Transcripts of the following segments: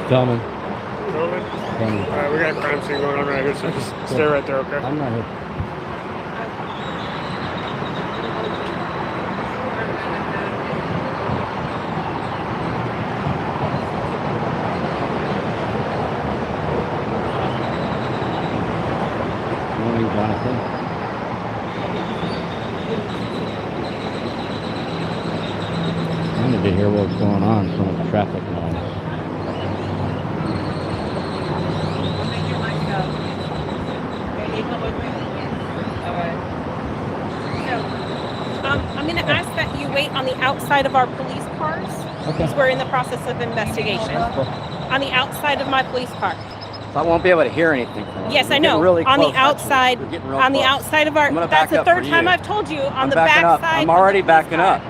Filming. Filming? Alright, we got a crime scene going on right here, so just stay right there, okay? I'm not here. Morning, Jonathan. I wanted to hear what was going on, some of the traffic noise. I'm going to ask that you wait on the outside of our police cars. Okay. Because we're in the process of investigation. On the outside of my police car. So I won't be able to hear anything from Yes, I know. Really on close, the outside, on the outside of our. That's the third time I've told you. On the back side. I'm already backing up.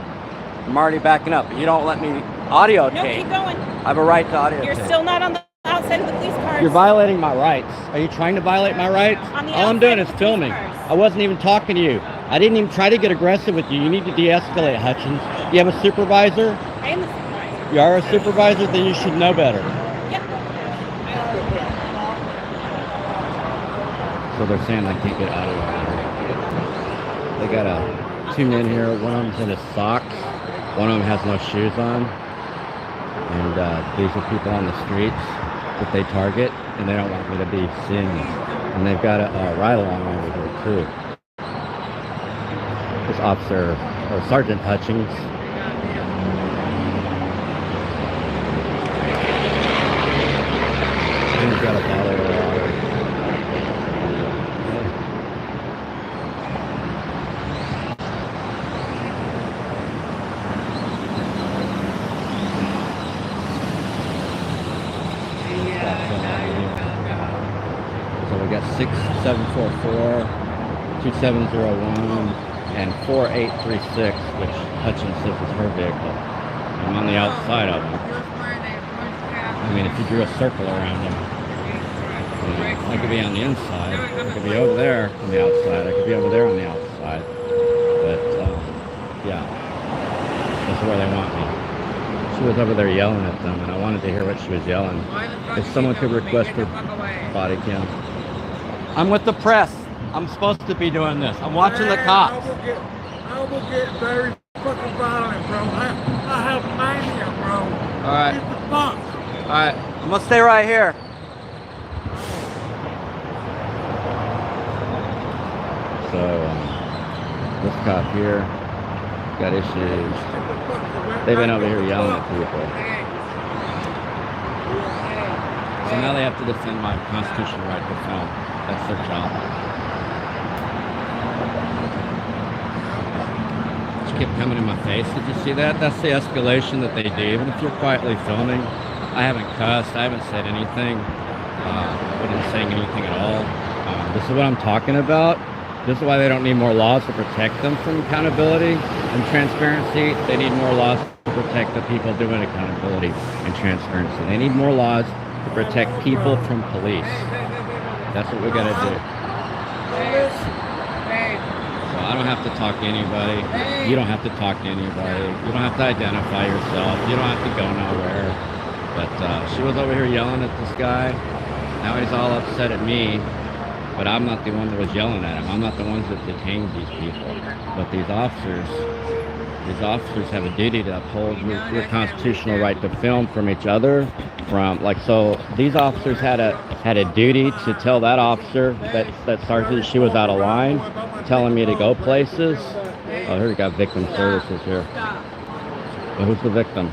I'm already backing up. But you don't let me audio tape. No, keep going. I have a right to audio You're tape. still not on the outside of the police cars. You're violating my rights. Are you trying to violate my rights? All I'm doing is filming. I wasn't even talking to you. I didn't even try to get aggressive with you. You need to de-escalate, Hutchins. You have a supervisor? I am the supervisor. You are a supervisor? Then you should know better. Yeah. So they're saying I can't get audio out here. They got two men here. One of them's in his socks. One of them has no shoes on. And these are people on the streets that they target, and they don't want me to be seen. And they've got a ride-along over here, too. This officer, or Sergeant Hutchins. He's got a bottle of water. So we got 6744-2701 and 4836, which Hutchins says is her vehicle. I'm on the outside of them. I mean, if you drew a circle around them, I could be on the inside. I could be over there on the outside. I could be over there on the outside. But, yeah, that's where they want me. She was over there yelling at them, and I wanted to hear what she was yelling. If someone could request her body cam. I'm with the press. I'm supposed to be doing this. I'm watching the cops. I will get very fucking violent, bro. I have mania, bro. All right. Get the fuck. All right. I'm gonna stay right here. So this cop here got issues. They've been over here yelling at people. So now they have to defend my constitutional right to film. That's their job. She kept coming in my face. Did you see that? That's the escalation that they do. Even if you're quietly filming, I haven't cussed. I haven't said anything. I wasn't saying anything at all. This is what I'm talking about. This is why they don't need more laws to protect them from accountability and transparency. They need more laws to protect the people doing accountability and transparency. They need more laws to protect people from police. That's what we gotta do. So I don't have to talk to anybody. You don't have to talk to anybody. You don't have to identify yourself. You don't have to go nowhere. But she was over here yelling at this guy. Now he's all upset at me. But I'm not the one that was yelling at him. I'm not the ones that detained these people. But these officers have a duty to uphold your constitutional right to film from each other. So these officers had a duty to tell that officer, that sergeant, she was out of line, telling me to go places. Oh, here we got victim services here. Well, who's the victim?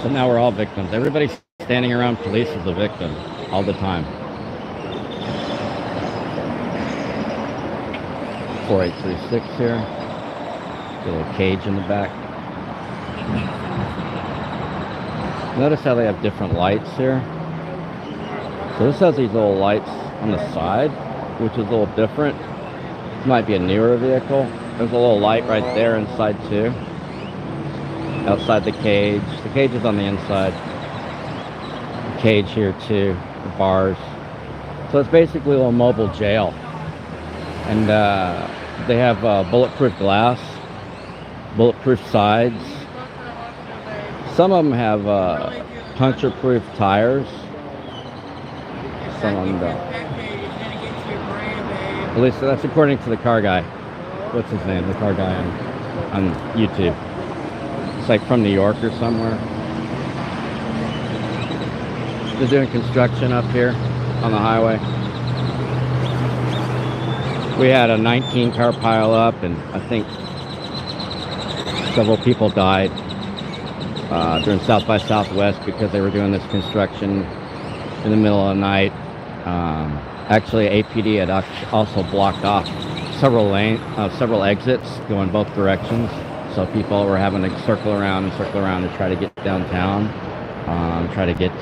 So now we're all victims. Everybody standing around police is a victim all the time. 4836 here. A little cage in the back. Notice how they have different lights here. So this has these little lights on the side, which is a little different. This might be a newer vehicle. There's a little light right there inside too. Outside the cage. The cage is on the inside. The cage here too. The bars. So it's basically a little mobile jail. And they have bulletproof glass bulletproof sides. Some of them have puncture-proof tires. Some of them don't. At least that's according to the car guy. What's his name? The car guy on YouTube. It's like from New York or somewhere. They're doing construction up here on the highway. We had a 19-car pile up, and I think several people died during South by Southwest because they were doing this construction in the middle of the night. Actually, APD had also blocked off several exits going both directions, so people were having to circle around and try to get downtown, try to get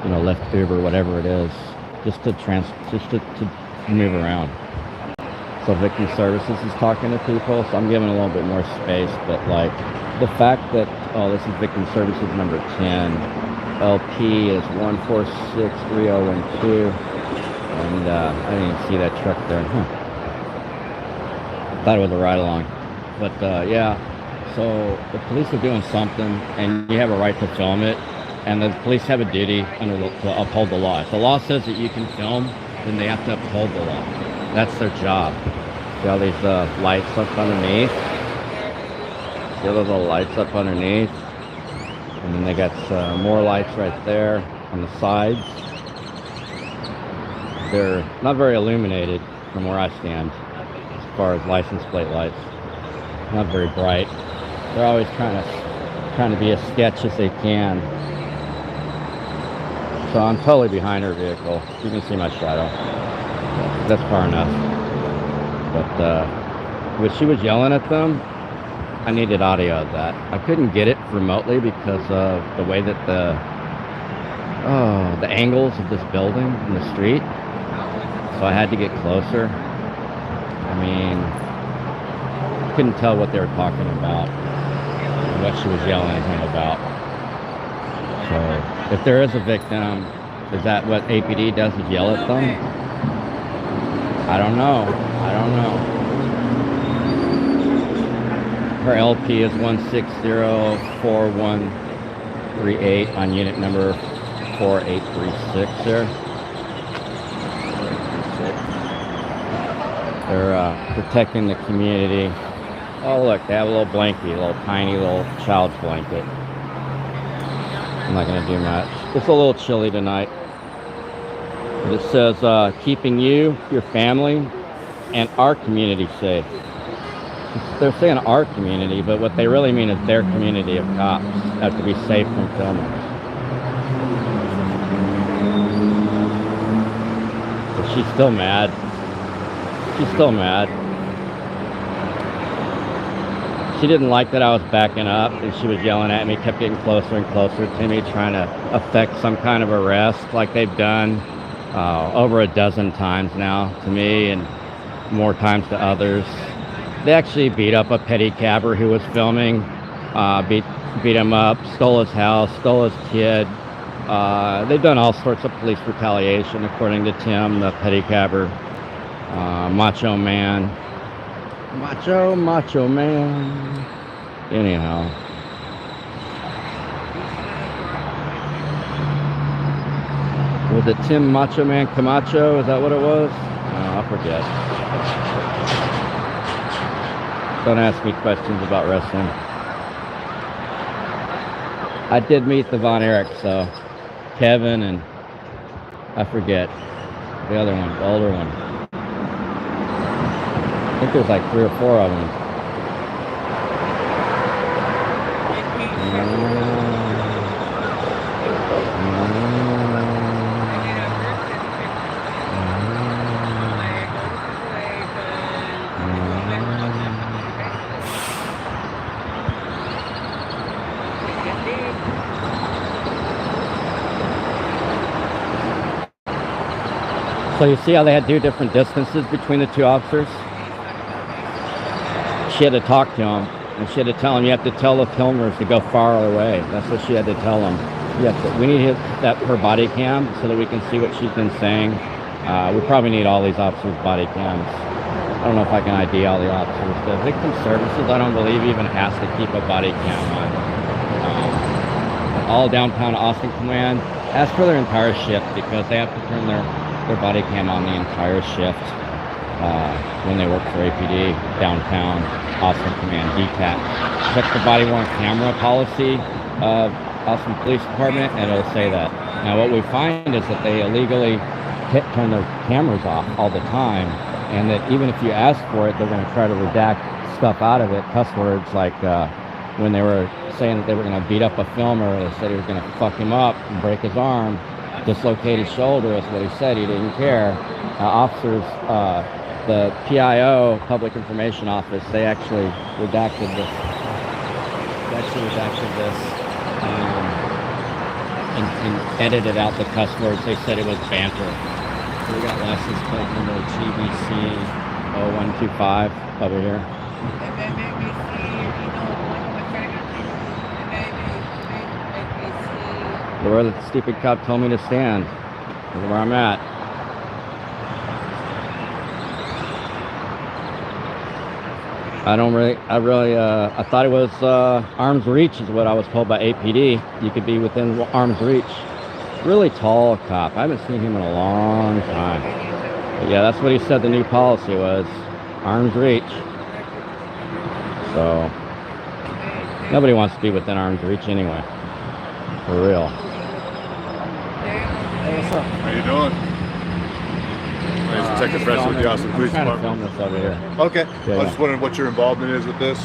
Lyft, Uber, whatever it is, just to move around. So Victim Services is talking to people, so I'm giving a little bit more space, but like the fact that, this is Victim Services number 10, LP is 1463012, and I didn't even see that truck there. Thought it was a ride along, but yeah, so the police are doing something, and you have a right to film it, and the police have a duty to uphold the law. If the law says that you can film, then they have to uphold the law. That's their job. See all these lights up underneath? See all those little lights up underneath? And then they got more lights right there on the sides. They're not very illuminated from where I stand as far as license plate lights. Not very bright. They're always trying to be as sketch as they can. So I'm totally behind her vehicle. You can see my shadow. That's far enough. But when she was yelling at them, I needed audio of that. I couldn't get it remotely because of the way that the angles of this building and the street. So I had to get closer. I mean, I couldn't tell what they were talking about, what she was yelling at him about. So if there is a victim, is that what APD does, is yell at them? I don't know. Her LP is 1604138 on unit number 4836 there. They're protecting the community. Oh look, they have a little blanket, a little tiny little child's blanket. I'm not going to do much. It's a little chilly tonight. But it says, keeping you, your family, and our community safe. They're saying our community, but what they really mean is their community of cops have to be safe from filming. But she's still mad. She didn't like that I was backing up, and she was yelling at me, kept getting closer and closer to me, trying to affect some kind of arrest like they've done over a dozen times now to me and more times to others. They actually beat up a pedicabber who was filming, beat him up, stole his house, stole his kid. They've done all sorts of police retaliation, according to Tim, the pedicabber. Macho man. Macho man. Anyhow. Was it Tim Macho Man Camacho? Is that what it was? I forget. Don't ask me questions about wrestling. I did meet the Von Erichs, so Kevin and I forget the other one, the older one. I think there's like 3 or 4 of them. So you see how they had 2 different distances between the 2 officers? She had to talk to him, and she had to tell him, you have to tell the filmers to go far away. That's what she had to tell him. We need her body cam so that we can see what she's been saying. We probably need all these officers' body cams. I don't know if I can ID all the officers. The victim services, I don't believe, even has to keep a body cam on. All downtown Austin Command, as for their entire shift, because they have to turn their body cam on the entire shift when they work for APD, downtown Austin Command, DTAC. Check the body worn camera policy of Austin Police Department, and it'll say that. Now, what we find is that they illegally turn their cameras off all the time, and that even if you ask for it, they're going to try to redact stuff out of it, cuss words like when they were saying that they were going to beat up a filmer, they said he was going to fuck him up and break his arm, dislocate his shoulder, is what he said. He didn't care. Officers, the PIO, Public Information Office, they actually redacted this. And edited out the cuss words. They said it was banter. We got license plate number GBC 0125 over here. Where the stupid cop told me to stand. This is where I'm at. I thought it was arm's reach is what I was told by APD. You could be within arm's reach. Really tall cop. I haven't seen him in a long time. But yeah, that's what he said the new policy was. Arm's reach. So, nobody wants to be within arm's reach anyway. For real. Hey, what's up? How you doing? My name's Detective Preston with the Austin Police Department. I'm trying to film this over here. Okay. Yeah, I was just wondering what your involvement is with this.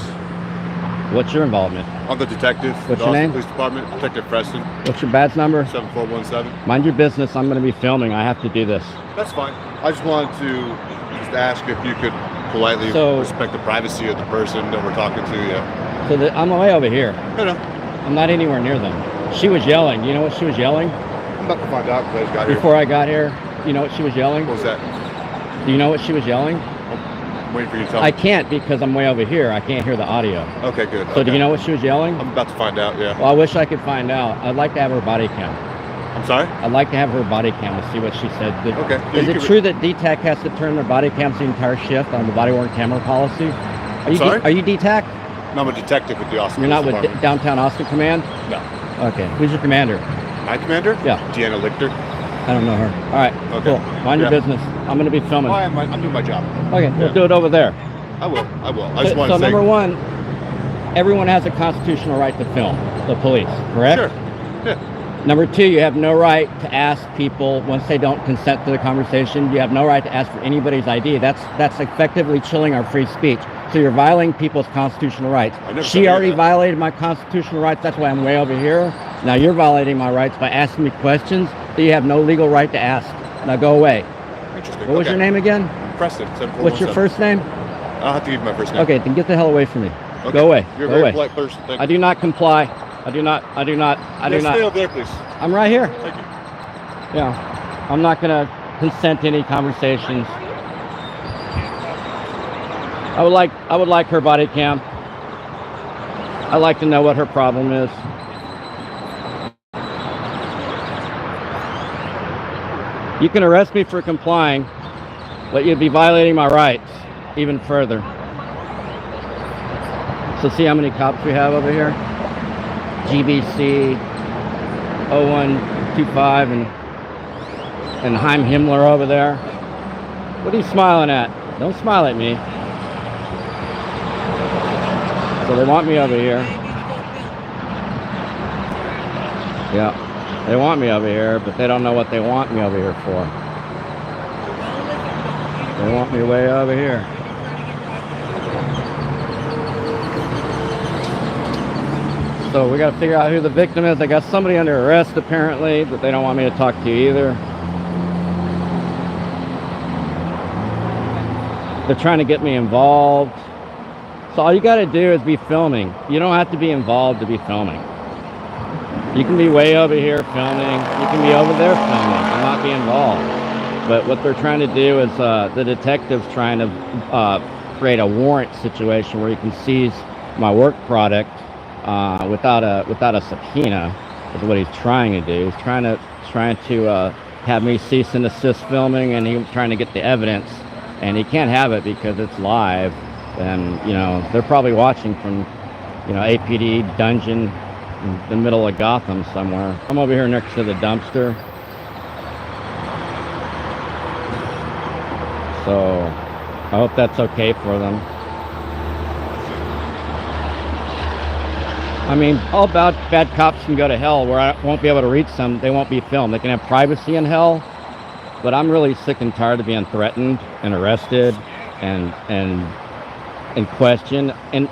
What's your involvement? I'm the detective. What's the your Austin name? Police Department, Detective Preston. What's your badge number? 7417. Mind your business. I'm going to be filming. I have to do this. That's fine. I just wanted to just ask if you could politely respect the privacy of the person that we're talking to. Yeah. So I'm way over here. No. I'm not anywhere near them. She was yelling. You know what she was yelling? I'm about to find out because I just got here. Before I got here, you know what she was yelling? What was that? Do you know what she was yelling? I'm waiting for you to tell me. I can't because I'm way over here. I can't hear the audio. Okay, good. So do you know what she was yelling? I'm about to find out, yeah. Well, I wish I could find out. I'd like to have her body cam. I'm sorry? I'd like to have her body cam to see what she said. Okay. Yeah, is it true that DTAC has to turn their body cams the entire shift on the body worn camera policy? Are you DTAC? No, I'm a detective with the Austin You're not Police with Department. Downtown Austin Command? No. Okay. Who's your commander? My commander? Yeah. Deanna Lichter. I don't know her. All right. Okay. Cool. Mind your business. I'm going to be filming. Oh, I'm doing my job. Okay. We'll do it over there. I will. I just want to say. Number one, everyone has a constitutional right to film. The police, correct? Sure. Yeah. Number two, you have no right to ask people once they don't consent to the conversation. You have no right to ask for anybody's ID. That's effectively chilling our free speech. So you're violating people's constitutional rights. She already violated my constitutional rights. That's why I'm way over here. Now you're violating my rights by asking me questions that you have no legal right to ask. Now go away. Interesting. What was your name again? Preston. What's your first name? I'll have to give you my first name. Okay, then get the hell away from me. Okay. Go away. You're a Go very away. polite person. Thank you. I do not comply. I do not. Stay over there, please. I'm right here. Thank you. Yeah. I'm not going to consent to any conversations. I would like her body cam. I'd like to know what her problem is. You can arrest me for complying, but you'd be violating my rights even further. So see how many cops we have over here? GBC 0125 and Heim Himmler over there. What are you smiling at? Don't smile at me. So they want me over here. Yeah, they want me over here, but they don't know what they want me over here for. They want me way over here. So we got to figure out who the victim is. They got somebody under arrest apparently, but they don't want me to talk to you either. They're trying to get me involved. So all you got to do is be filming. You don't have to be involved to be filming. You can be way over here filming. You can be over there filming and not be involved. But what they're trying to do is the detective's trying to create a warrant situation where you can seize my work product without a subpoena. Is what he's trying to do. He's trying to have me cease and desist filming, and he's trying to get the evidence and he can't have it because it's live. And you know, they're probably watching from, you know, APD dungeon in the middle of Gotham somewhere. I'm over here next to the dumpster. So I hope that's okay for them. I mean, all bad cops can go to hell, where I won't be able to reach them. They won't be filmed. They can have privacy in hell, but I'm really sick and tired of being threatened and arrested and questioned. And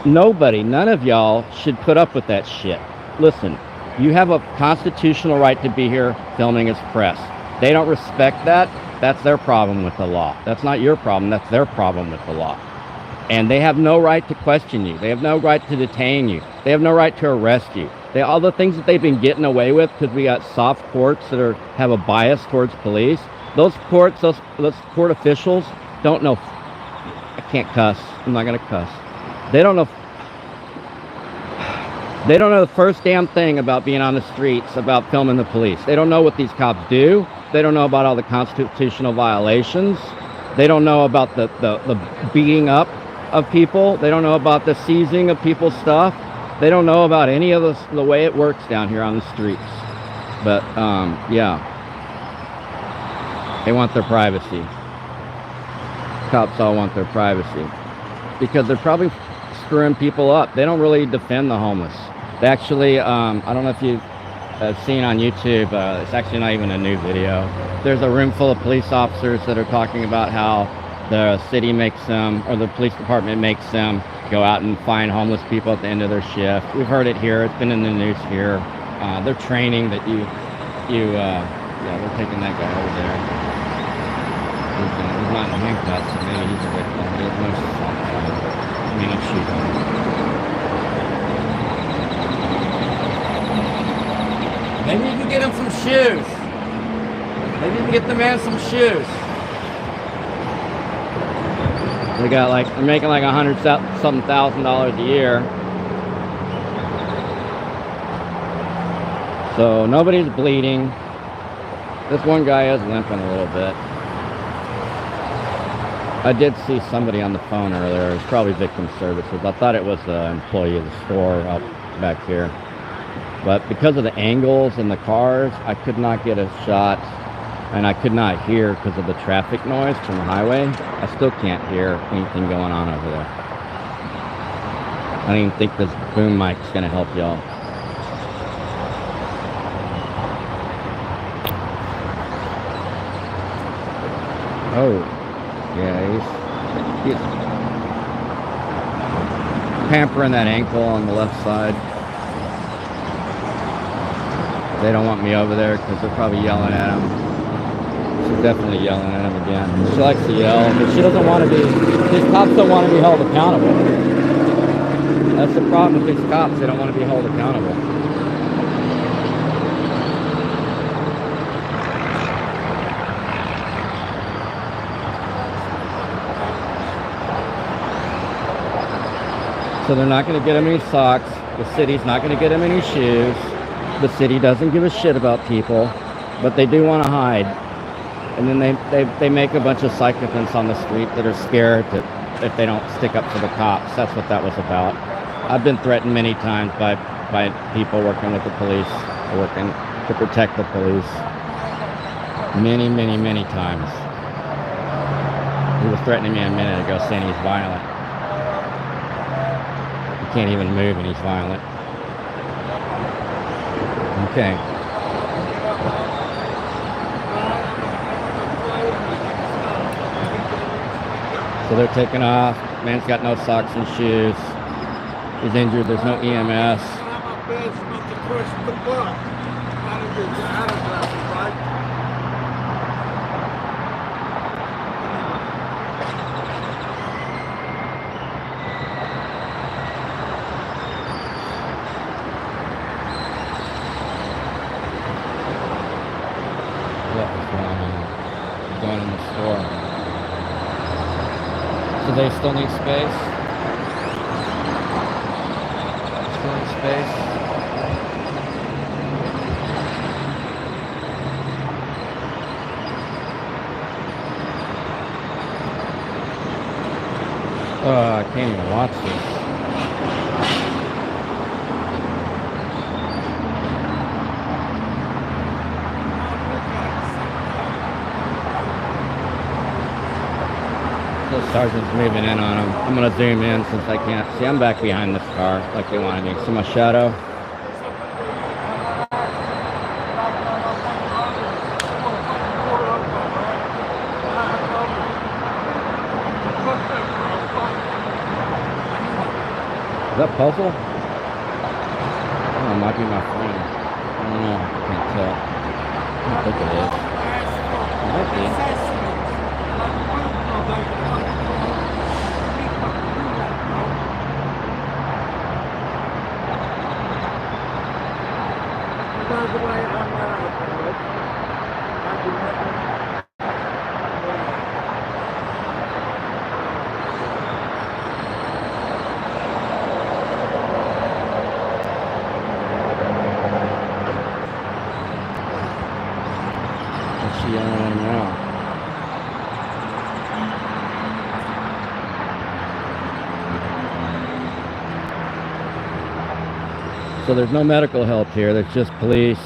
none of y'all should put up with that shit. Listen, you have a constitutional right to be here filming as press. They don't respect that. That's their problem with the law. That's not your problem. That's their problem with the law. And they have no right to question you. They have no right to detain you. They have no right to arrest you. All the things that they've been getting away with, because we got soft courts that have a bias towards police. Those court officials don't know. I can't cuss. I'm not gonna cuss. They don't know. They don't know the first damn thing about being on the streets, about filming the police. They don't know what these cops do. They don't know about all the constitutional violations. They don't know about the beating up of people. They don't know about the seizing of people's stuff. They don't know about any of the way it works down here on the streets. But yeah, they want their privacy. Cops all want their privacy because they're probably screwing people up. They don't really defend the homeless. They actually, I don't know if you've seen on YouTube, it's actually not even a new video. There's a room full of police officers that are talking about how the city makes them, or the police department makes them go out and find homeless people at the end of their shift. We've heard it here. It's been in the news here. They're training that yeah, we're taking that guy over there. He's not in handcuffs, so maybe he's a victim. There's no assault. I mean, I'm shooting. Maybe you can get him some shoes. Maybe you can get the man some shoes. They got they're making like $100,000 a year. So nobody's bleeding. This one guy is limping a little bit. I did see somebody on the phone earlier. It was probably victim services. I thought it was an employee of the store up back here. But because of the angles and the cars, I could not get a shot, and I could not hear because of the traffic noise from the highway. I still can't hear anything going on over there. I don't even think this boom mic's gonna help y'all. Oh, yeah, he's pampering that ankle on the left side. They don't want me over there because they're probably yelling at him. She's definitely yelling at him again. She likes to yell, but she doesn't want to be, these cops don't want to be held accountable. That's the problem with these cops. They don't want to be held accountable. So they're not going to get him any socks. The city's not going to get him any shoes. The city doesn't give a shit about people, but they do want to hide. And then they make a bunch of psychopaths on the street that are scared that if they don't stick up for the cops. That's what that was about. I've been threatened many times by people working with the police, working to protect the police. Many, many, many times. He was threatening me a minute ago, saying he's violent. He can't even move and he's violent. Okay. So they're taking off. Man's got no socks and shoes. He's injured. There's no EMS. Going in the store. So they still need space? Still need space? I can't even watch this. The sergeant's moving in on him. I'm gonna zoom in since I can't see. I'm back behind this car like they wanted me. See my shadow? Is that puzzle? Oh, it might be my friend. I don't know. I can't tell. I don't think it is. It might be. So there's no medical help here. There's just police.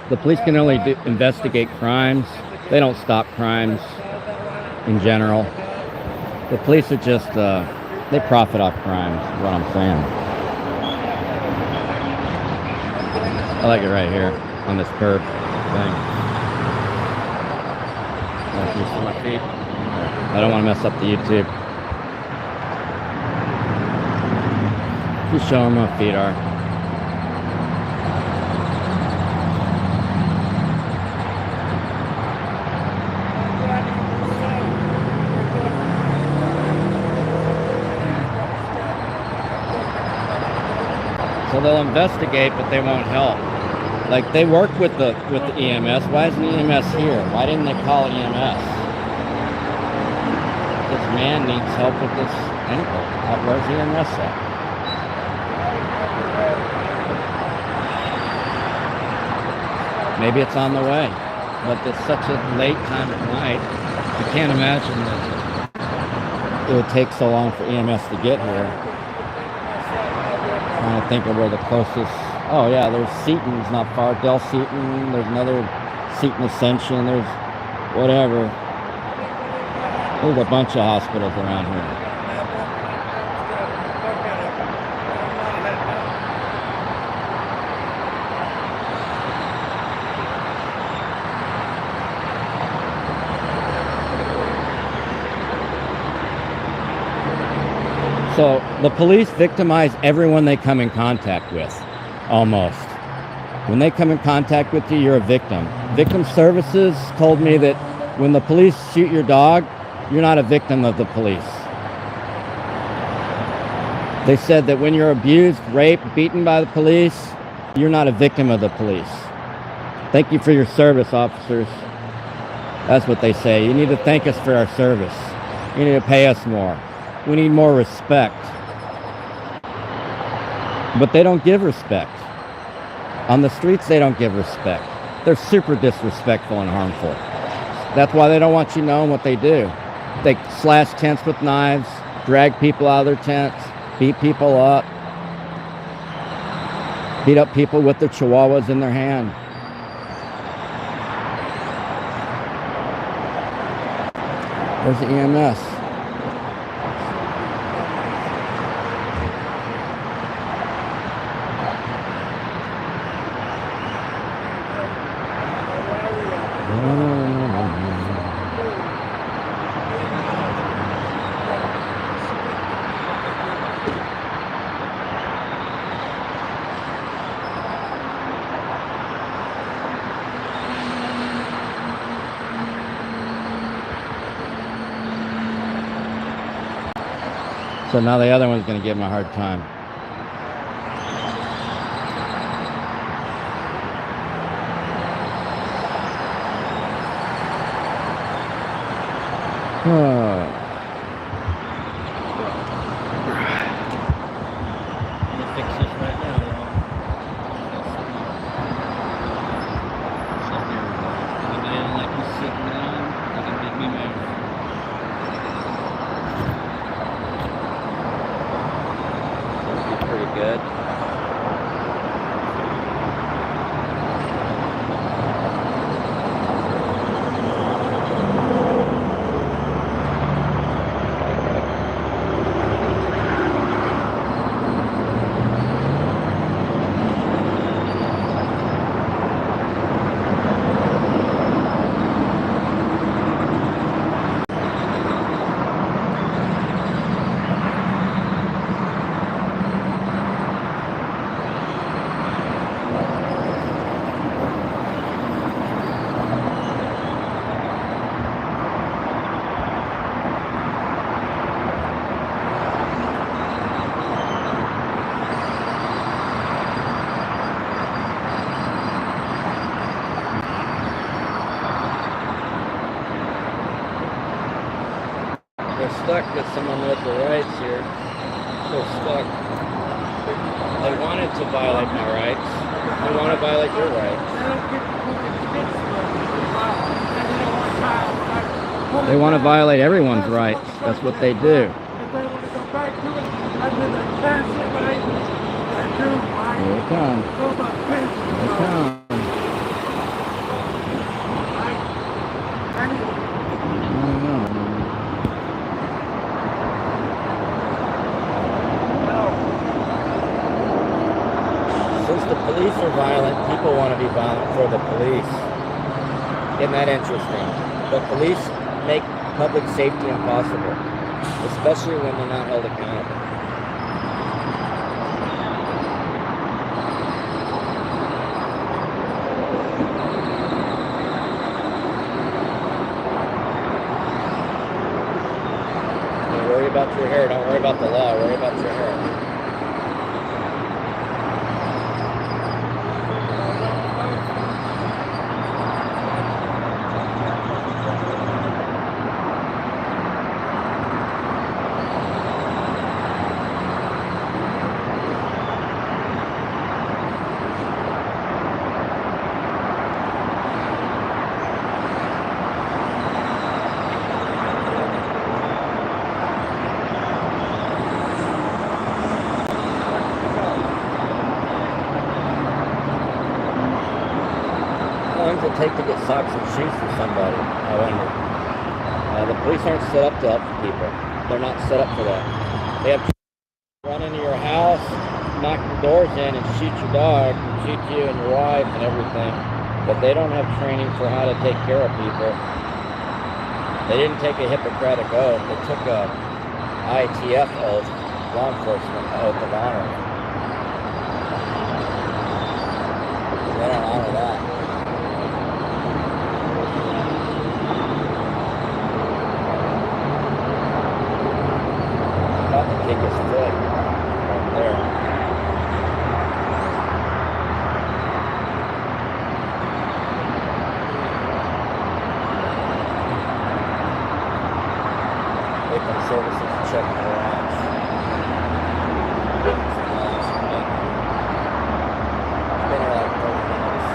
The police can only investigate crimes. They don't stop crimes in general. The police are just, they profit off crimes, is what I'm saying. I like it right here on this curb thing. Can you see my feet? I don't want to mess up the YouTube. Just show them my feet are. So they'll investigate, but they won't help. Like they work with the EMS. Why isn't EMS here? Why didn't they call EMS? This man needs help with this ankle. Where's EMS at? Maybe it's on the way, but it's such a late time at night. I can't imagine that it would take so long for EMS to get here. I'm trying to think of where the closest. Oh yeah, there's Seaton's not far. Del Seaton. There's another Seaton Ascension. There's whatever. There's a bunch of hospitals around here. So the police victimize everyone they come in contact with, almost. When they come in contact with you, you're a victim. Victim Services told me that when the police shoot your dog, you're not a victim of the police. They said that when you're abused, raped, beaten by the police, you're not a victim of the police. Thank you for your service, officers. That's what they say. You need to thank us for our service. You need to pay us more. We need more respect. But they don't give respect. On the streets, they don't give respect. They're super disrespectful and harmful. That's why they don't want you knowing what they do. They slash tents with knives, drag people out of their tents, beat people up, beat up people with their chihuahuas in their hand. There's the EMS. So now the other one's going to give him a hard time. Fix this right now, y'all. Anybody don't like you sitting down, they can make me move. good. They're stuck with someone with the rights here. They're stuck. They wanted to violate my rights. They want to violate your rights. They want to violate everyone's rights. That's what they do. Here it comes. Here it comes. Since the police are violent, people want to be violent for the police. Isn't that interesting? The police make public safety impossible, especially when they're not held accountable. Don't worry about your hair. Don't worry about the law. Worry about your hair. How long does it take to get socks and shoes for somebody? I wonder. The police aren't set up to help people. They're not set up for that. They have to run into your house, knock your doors in, and shoot your dog, and shoot you and your wife and everything. But they don't have training for how to take care of people. They didn't take a Hippocratic oath. They took a ITF oath, law enforcement oath of honor. They don't honor that. About to kick his foot right there. Victim services checking the ranch. It's been here like 30 minutes.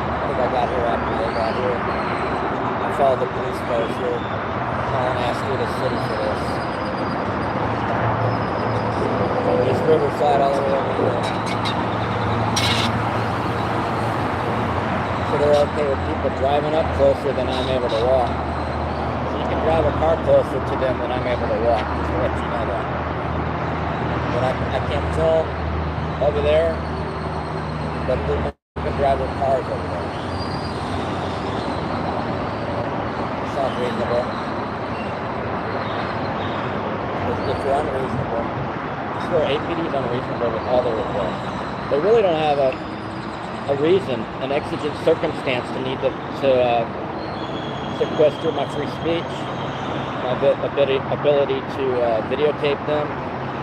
I think I got here after they got here. I followed the police cars here. Colin asked me to city for this. From East Riverside all the way over here. So they're okay with people driving up closer than I'm able to walk. So you can drive a car closer to them than I'm able to walk, just to let you know that. But I can't tell over there, but people can drive their cars over there. Sounds reasonable. If you're unreasonable, I swear APD is unreasonable with all their requests. They really don't have a reason, an exigent circumstance to need to sequester my free speech, my ability to videotape them.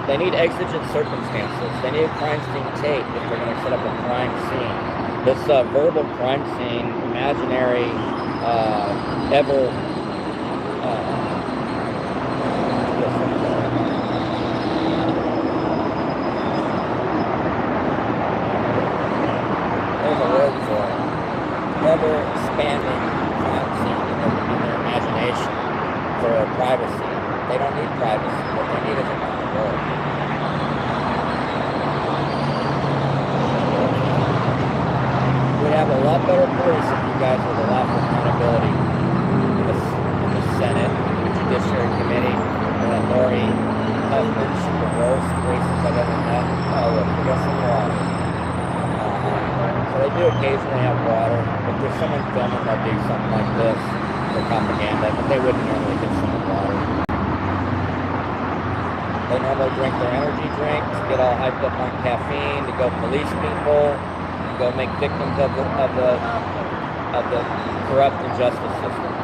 They need exigent circumstances. They need a crime scene tape if they're going to set up a crime scene. This verbal crime scene, imaginary, ever... there's a word for it. Ever expanding crime scene in their imagination for privacy. They don't need privacy. What they need is accountability. Judiciary Committee, and Lori Huffman, she's the worst racist I've ever met. Oh, look, we got some water. So they do occasionally have water. If there's someone filming, they'll do something like this for propaganda, but they wouldn't normally give someone water. They normally drink their energy drinks, get all hyped up on caffeine, to go police people, to go make victims of the corrupt injustice system.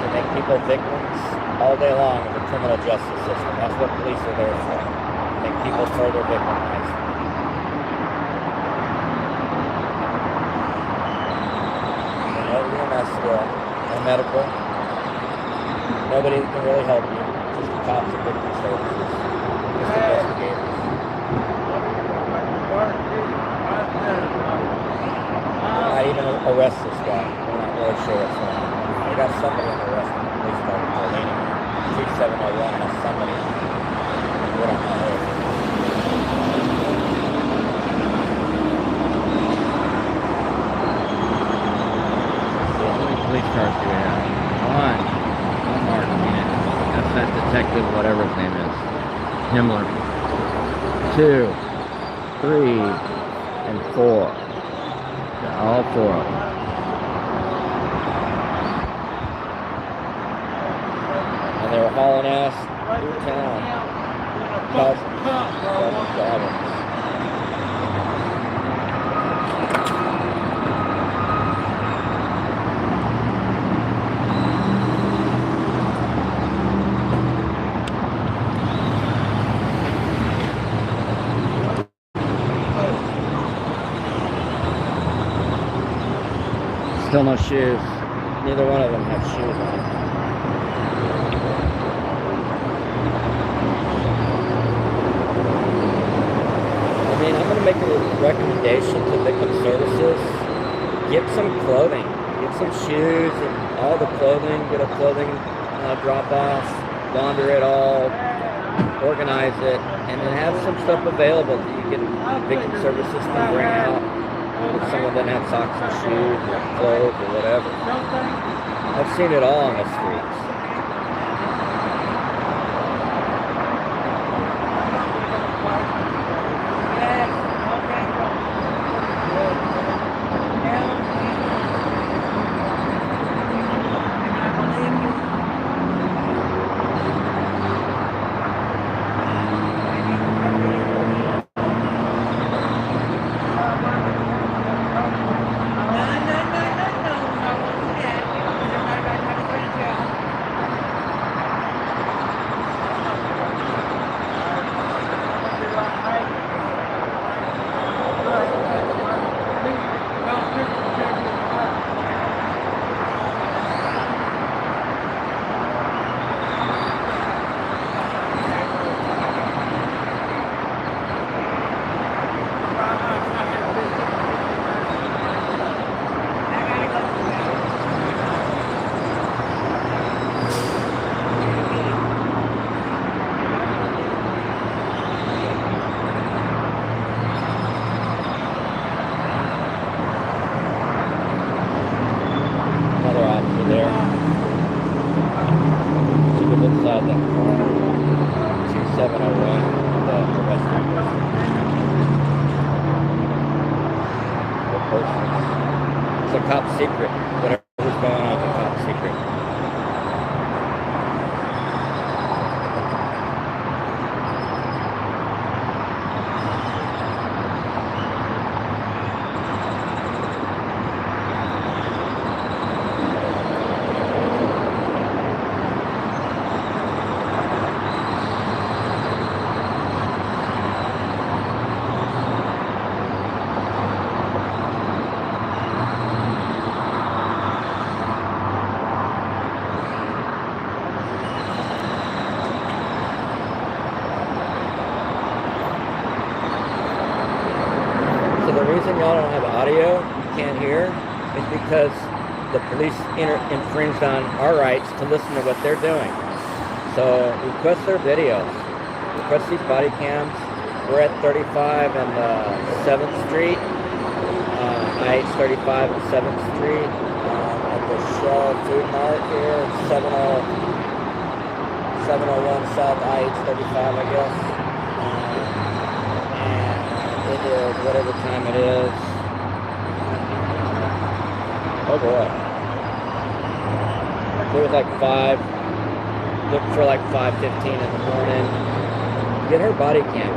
To make people victims all day long of the criminal justice system. That's what police are there for. To make people further victimized. No EMS still, no medical. Nobody can really help you. Just the cops and victim services. Just investigators. Not even arrest this guy. We're not really sure what's going on. They got somebody on the arrest in the police department. 3701 has somebody on it. We don't know who. How many police cars do we have? One marking it. That's that detective, whatever his name is. Himmler. 2, 3, and 4. Yeah, all 4 of them. And they were hauling ass through town. Causing problems. Still no shoes. Neither one of them have shoes on. I mean, I'm going to make a recommendation to victim services. Get some clothing. Get some shoes and all the clothing. Get a clothing drop off. Launder it all. Organize it. And then have some stuff available that you can, victim services can bring out. If someone doesn't have socks and shoes or clothes or whatever. I've seen it all on the streets. Because the police infringed on our rights to listen to what they're doing. So request their videos. Request these body cams. We're at 35 and 7th Street. I-35 and 7th Street at the Shell Food Mart here. 701 South I-35, I guess. And it is whatever time it is. Oh boy. It was like 5. Look for like 5:15 in the morning. Get her body cam.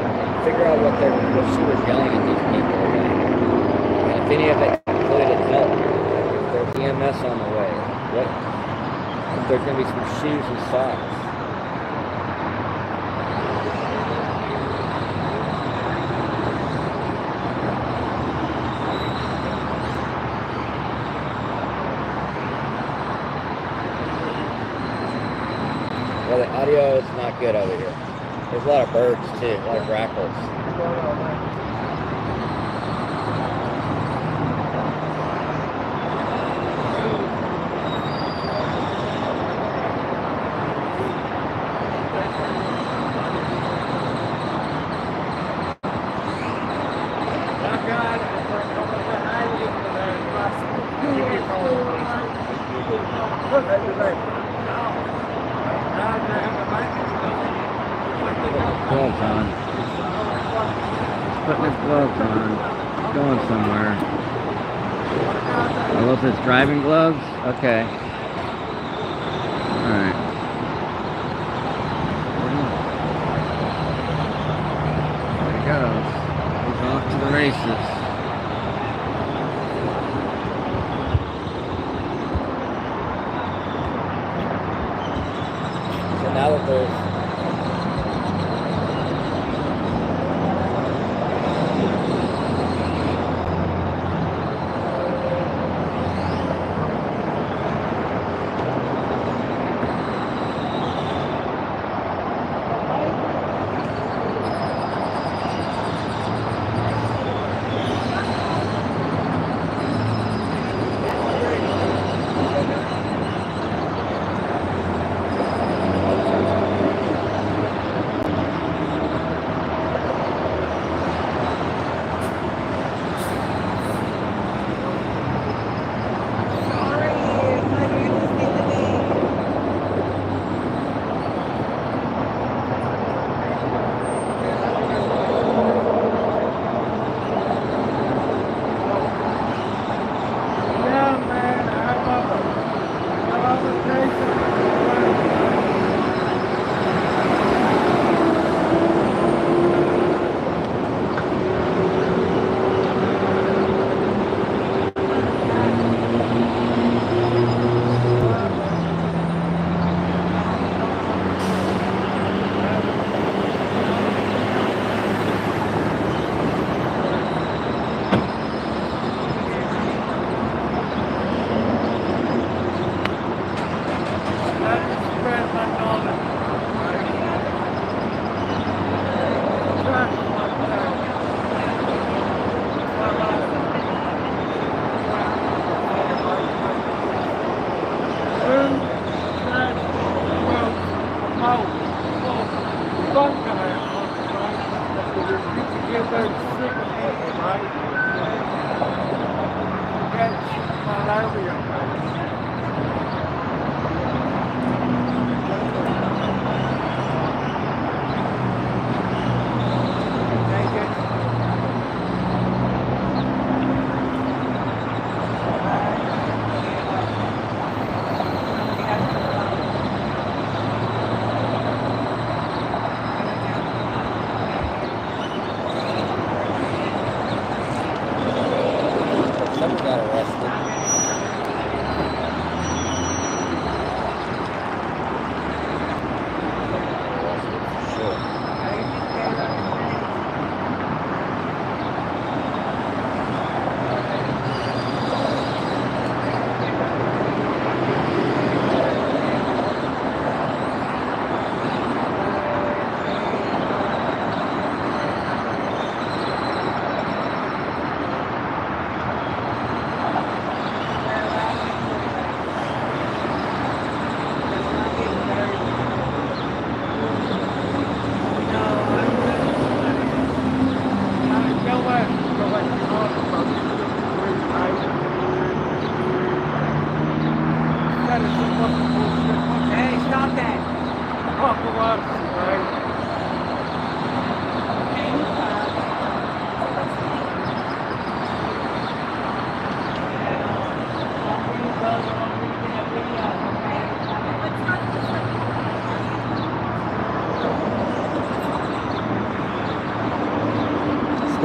Figure out what she was yelling at these people about. And if any of it included help, if there's EMS on the way, what? If there's gonna be some shoes and socks. Well, the audio is not good over here. There's a lot of birds too, a lot of grackles. Gloves on. Putting his gloves on. Going somewhere. Are those his driving gloves? Okay. Alright. There he goes. He's off to the races. So now that there's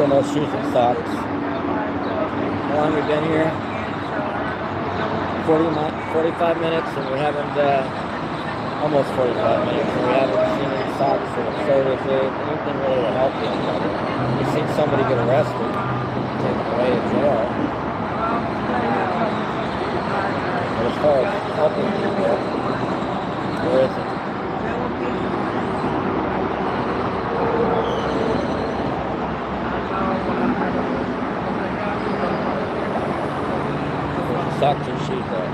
Still no shoes and socks. How long have we been here? 45 minutes, and we haven't, almost 45 minutes, and we haven't seen any socks or services, anything really to help you. We've seen somebody get arrested, taken away to jail. But as far as helping people, there isn't. Socks and shoes though.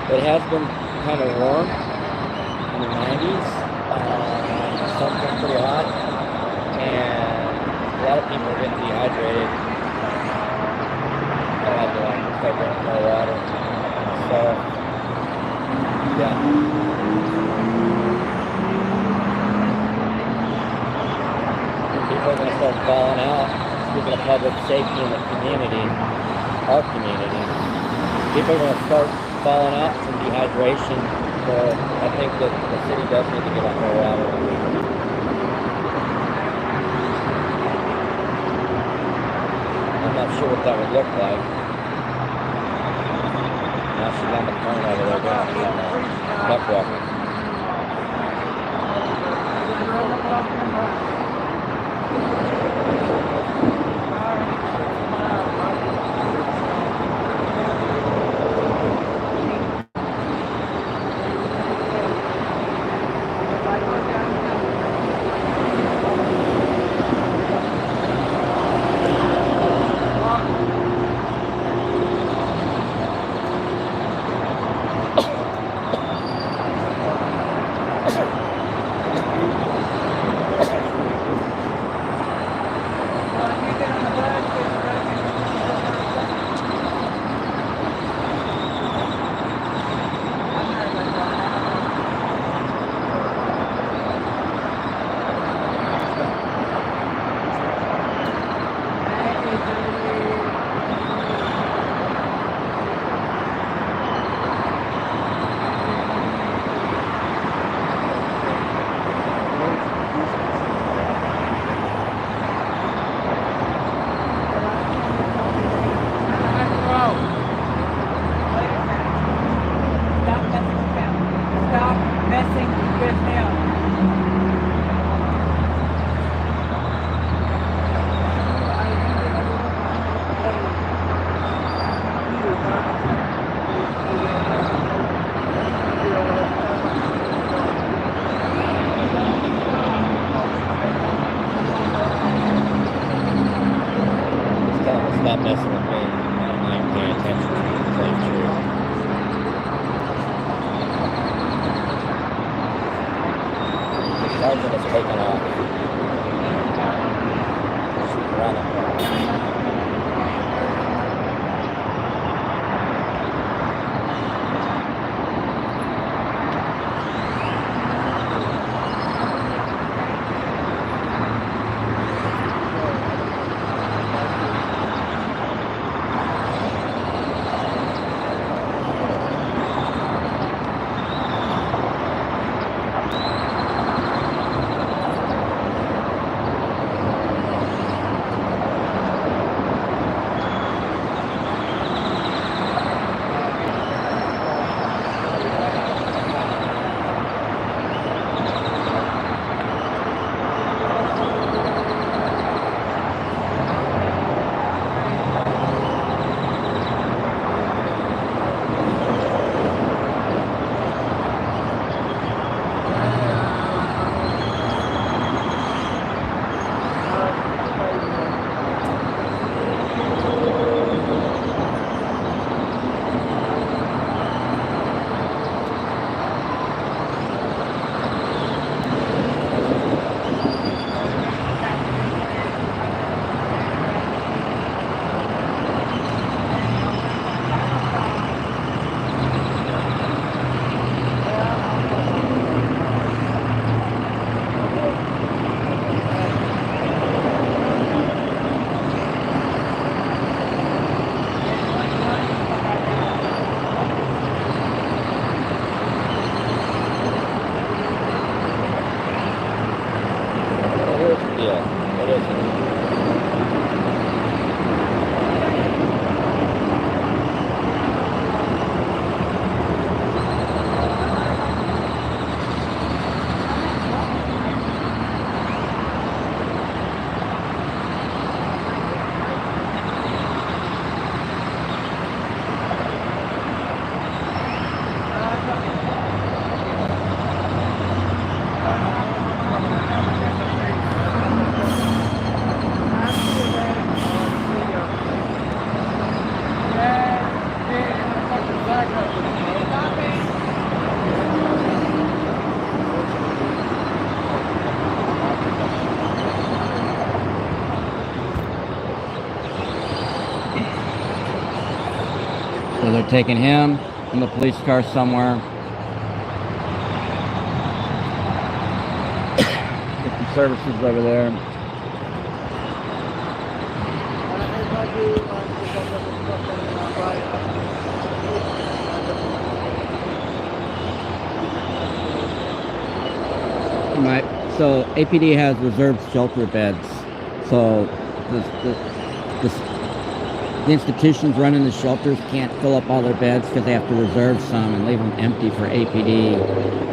It has been kind of warm in the 90s, something pretty hot, and a lot of people are getting dehydrated. I have to start drinking more water. So, yeah. People are going to start falling out. Speaking of public safety in the community, our community. People are going to start falling out from dehydration, so I think that the city does need to get on more water. I'm not sure what that would look like. Now she's on the phone over there doing duck walking. Stop messing with me. I'm not even paying attention to you. Tell you the truth. The sergeant is taking off. She's running. So they're taking him in the police car somewhere. Get some services over there. So APD has reserved shelter beds. So the institutions running the shelters can't fill up all their beds because they have to reserve some and leave them empty for APD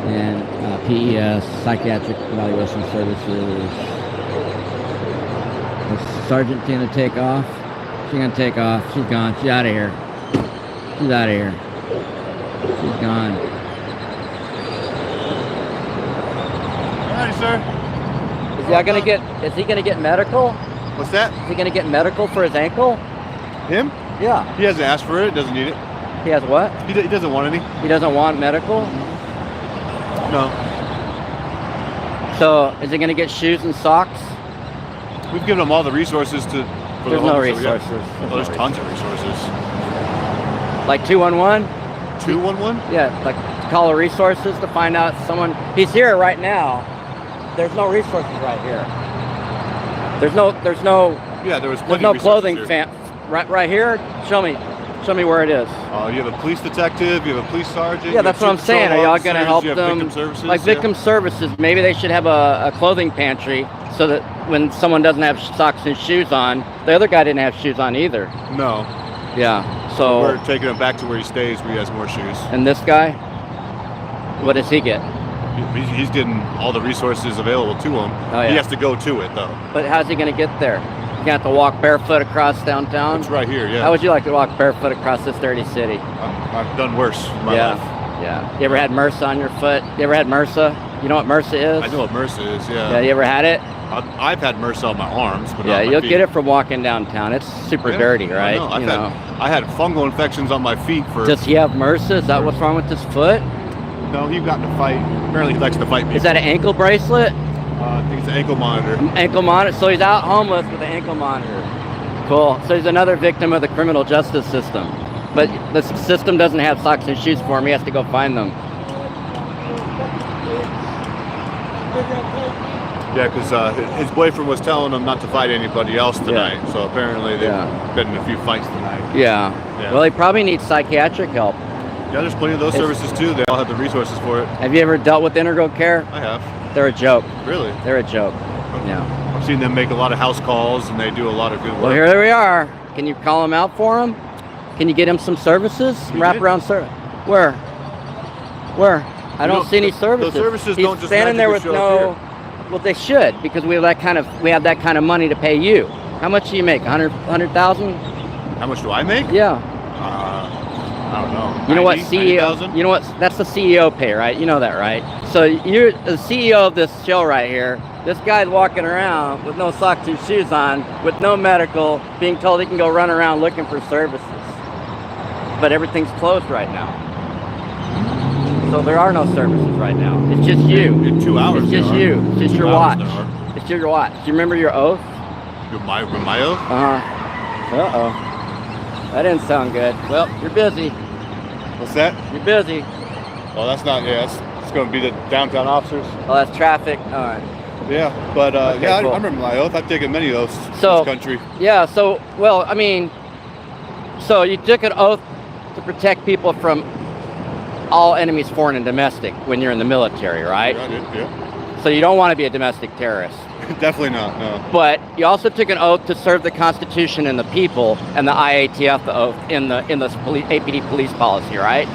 and PES, Psychiatric Evaluation Services. The sergeant's gonna take off. She's gonna take off. She's gone. She's out of here. She's out of here. She's gone. Alrighty, sir. Is he gonna get medical? What's that? Is he gonna get medical for his ankle? Him? Yeah. He hasn't asked for it. Doesn't need it. He has what? He doesn't want any. He doesn't want medical? No. So is he gonna get shoes and socks? We've given him all the resources to. There's no resources. There's tons of resources. Like 211? 211? Yeah, like call the resources to find out someone. He's here right now. There's no resources right here. There's no. Yeah, there was. There's no clothing right here. Show me where it is. You have a police detective. You have a police sergeant. Yeah, that's what I'm saying. Are y'all gonna help them? Victim services, like victim services, maybe they should have a clothing pantry so that when someone doesn't have socks and shoes on, the other guy didn't have shoes on either. No. Yeah. So we're taking him back to where he stays, where he has more shoes. And this guy, what does he get? He's getting all the resources available to him. Oh, yeah. He has to go to it though. But how's he gonna get there? You have to walk barefoot across downtown? It's right here, yeah. How would you like to walk barefoot across this dirty city? I've done worse in my life. Yeah. You ever had MRSA on your foot? You ever had MRSA? You know what MRSA is? I know what MRSA is, yeah. Yeah, you ever had it? I've had MRSA on my arms, but yeah, not on my you'll feet. get it from walking downtown. It's super dirty, right? I had fungal infections on my feet for. Does he have MRSA? Is that what's wrong with his foot? No, he got in a fight. Apparently, he likes to fight people. Is that an ankle bracelet? I think it's an ankle monitor. Ankle monitor. So he's out homeless with an ankle monitor. Cool. So he's another victim of the criminal justice system. But the system doesn't have socks and shoes for him. He has to go find them. Yeah, because his boyfriend was telling him not to fight anybody else tonight. Yeah. So apparently they've been in a few fights tonight. Yeah. Well, he probably needs psychiatric help. Yeah, there's plenty of those services too. They all have the resources for it. Have you ever dealt with Integral Care? I have. They're a joke. Really? They're a joke. Okay. Yeah. I've seen them make a lot of house calls and they do a lot of good work. Well, here we are. Can you call him out for him? Can you get him some services? Wraparound service. Where? I don't see any services. Those services He's don't just standing there with show no. up here. Well, they should because we have that kind of money to pay you. How much do you make? 100,000? How much do I make? Yeah. I don't know. You know what 90, CEO? 90,000? You know what? That's the CEO pay, right? You know that, right? So you're the CEO of this show right here. This guy's walking around with no socks and shoes on, with no medical, being told he can go run around looking for services. But everything's closed right now. So there are no services right now. It's just you. In 2 hours. It's just you. It's just your watch. It's your watch. Do you remember your oath? My oath? Uh-oh. That didn't sound good. Well, you're busy. What's that? You're busy. Well, that's not, it's going to be the downtown officers. Oh, that's traffic. All right. Yeah, but Okay, I cool. remember my oath. I've taken many oaths in So, this country. Yeah, so, well, I mean, so you took an oath to protect people from all enemies, foreign and domestic, when you're in the military, right? Yeah, I did, yeah. So you don't want to be a domestic terrorist. Definitely not, no. But you also took an oath to serve the Constitution and the people, and the IATF the oath in the APD police policy, right?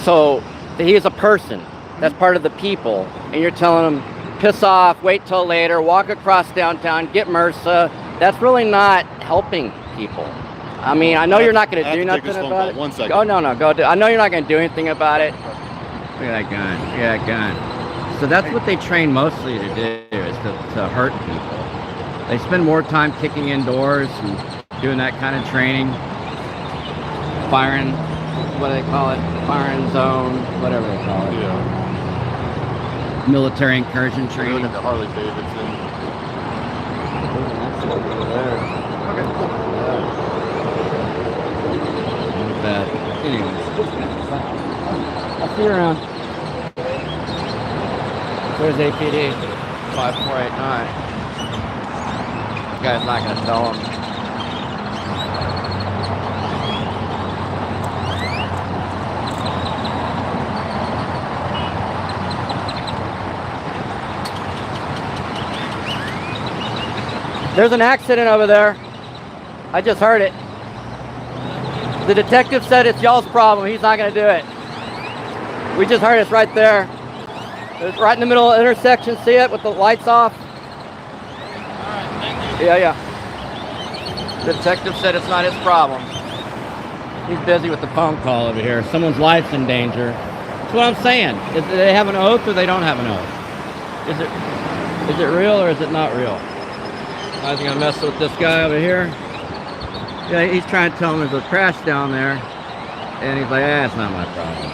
So he is a person. That's part of the people, and you're telling him, piss off, wait till later, walk across downtown, get MRSA. That's really not helping people. I mean, I know you're not going to do nothing about it. 1 second. Oh, no, go do. I know you're not going to do anything about it. Look at that gun. Look at that gun. So that's what they train mostly to do, is to hurt people. They spend more time kicking in doors and doing that kind of training. Firing, what do they call it? Firing zone, whatever they call it. Yeah. Military incursion training. Look at the Harley Davidson. But anyways, I'll see you around. where's APD? 5489. You guys not gonna tell them. There's an accident over there. I just heard it. The detective said it's y'all's problem. He's not going to do it. We just heard it's right there. It's right in the middle of the intersection. See it with the lights off? Yeah. The detective said it's not his problem. He's busy with the phone call over here. Someone's life's in danger. That's what I'm saying. Do they have an oath or they don't have an oath? Is it real or is it not real? I was gonna mess with this guy over here. Yeah, he's trying to tell him there's a crash down there, and he's like, it's not my problem.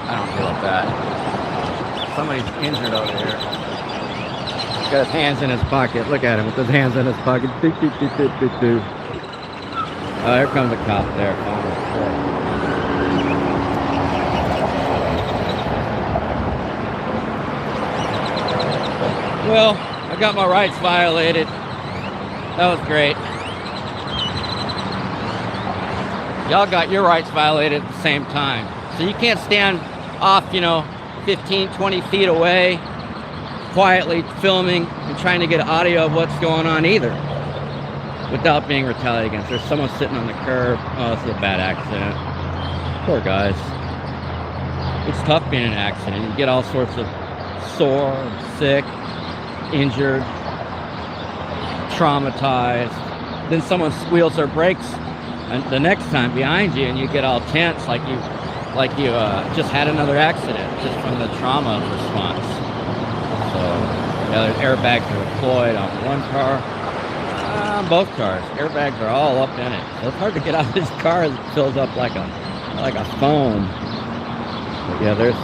I don't feel like that. Somebody's injured over here. He's got his hands in his pocket. Look at him with his hands in his pocket. Oh, here comes a cop there. Well, I got my rights violated. That was great. Y'all got your rights violated at the same time. So you can't stand off, 15, 20 feet away, quietly filming and trying to get audio of what's going on either, without being retaliated against. There's someone sitting on the curb. Oh, this is a bad accident. Poor guys. It's tough being in an accident. You get all sorts of sore, sick, injured, traumatized. Then someone squeals their brakes and the next time behind you, and you get all tense, like you just had another accident just from the trauma response. So yeah, there's airbags are deployed on one car, on both cars. Airbags are all up in it. So it's hard to get out of this car as it fills up like a foam. But yeah, there's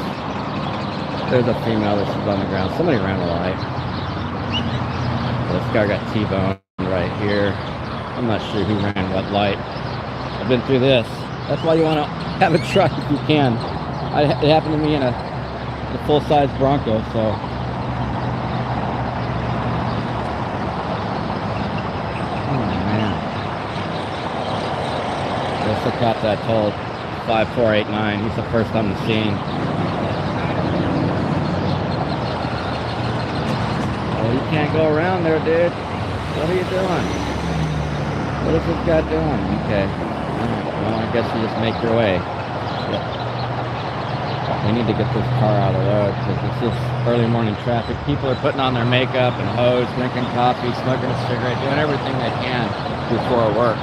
a female that's on the ground. Somebody ran a light. This guy got T-boned right here. I'm not sure who ran what light. I've been through this. That's why you want to have a truck if you can. It happened to me in a full-size Bronco, so. Oh man. That's the cop that I told. 5489. He's the first on the scene. You can't go around there, dude. What are you doing? What is this guy doing? Okay. Well, I guess you just make your way. Yep. We need to get this car out of the road because it's just early morning traffic. People are putting on their makeup and hose, drinking coffee, smoking a cigarette, doing everything they can before work.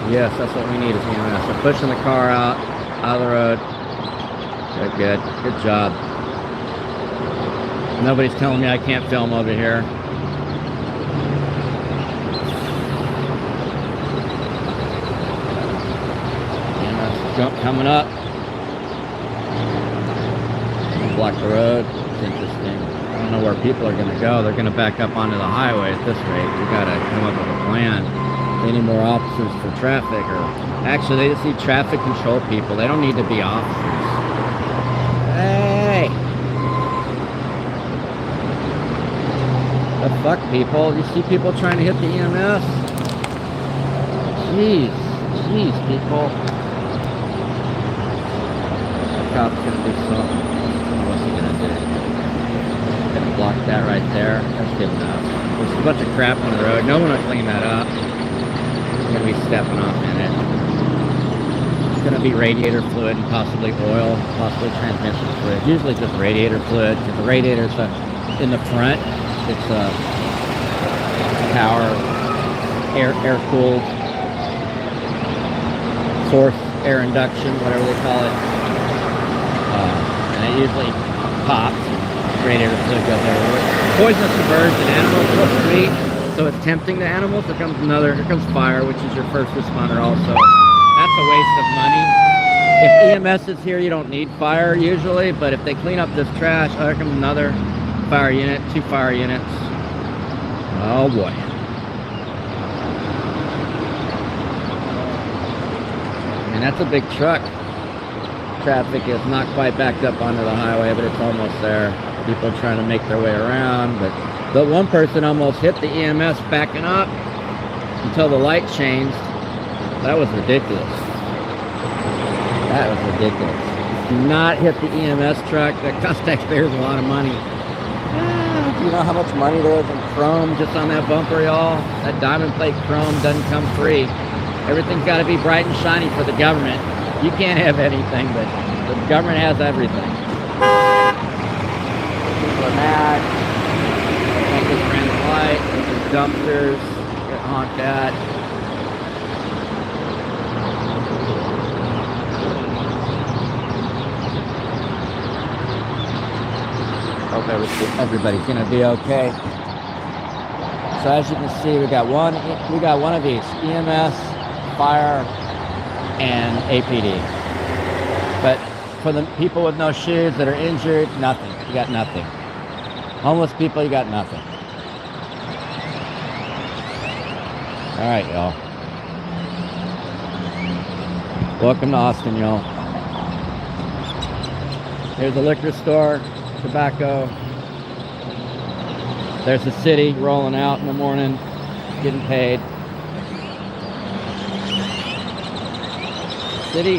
Yes, that's what we need is EMS. They're pushing the car out of the road. Good job. Nobody's telling me I can't film over here. EMS jump coming up. Block the road. It's interesting. I don't know where people are going to go. They're going to back up onto the highway at this rate. We got to come up with a plan. They need more officers for traffic, or actually they just need traffic control people. They don't need to be officers. Hey! The fuck, people? You see people trying to hit the EMS? Jeez, people. The cop's gonna do something. What's he gonna do? Gonna block that right there. That's good enough. There's a bunch of crap on the road. No one will clean that up. Going to be stepping off in it. It's going to be radiator fluid and possibly oil, possibly transmission fluid. Usually just radiator fluid because the radiator's in the front. It's power, air cooled, forced air induction, whatever they call it. And it usually pops. Radiator fluid goes everywhere. Poisonous to birds and animals, real sweet. So it's tempting to animals. Here comes fire, which is your first responder also. That's a waste of money. If EMS is here, you don't need fire usually, but if they clean up this trash, here comes another fire unit, 2 fire units. Oh boy. And that's a big truck. Traffic is not quite backed up onto the highway, but it's almost there. People trying to make their way around, but one person almost hit the EMS backing up until the light changed. That was ridiculous. That was ridiculous. Do not hit the EMS truck. That costs taxpayers a lot of money. Do you know how much money there is in chrome just on that bumper, y'all? That diamond plate chrome doesn't come free. Everything's got to be bright and shiny for the government. You can't have anything, but the government has everything. People are mad. They just ran the light. There's dumpsters. Get honked at. Hope everybody's gonna be okay. So as you can see, we got one of each: EMS, fire, and APD. But for the people with no shoes that are injured, nothing. You got nothing. Homeless people, you got nothing. All right, y'all. Welcome to Austin, y'all. Here's a liquor store, tobacco. There's the city rolling out in the morning, getting paid.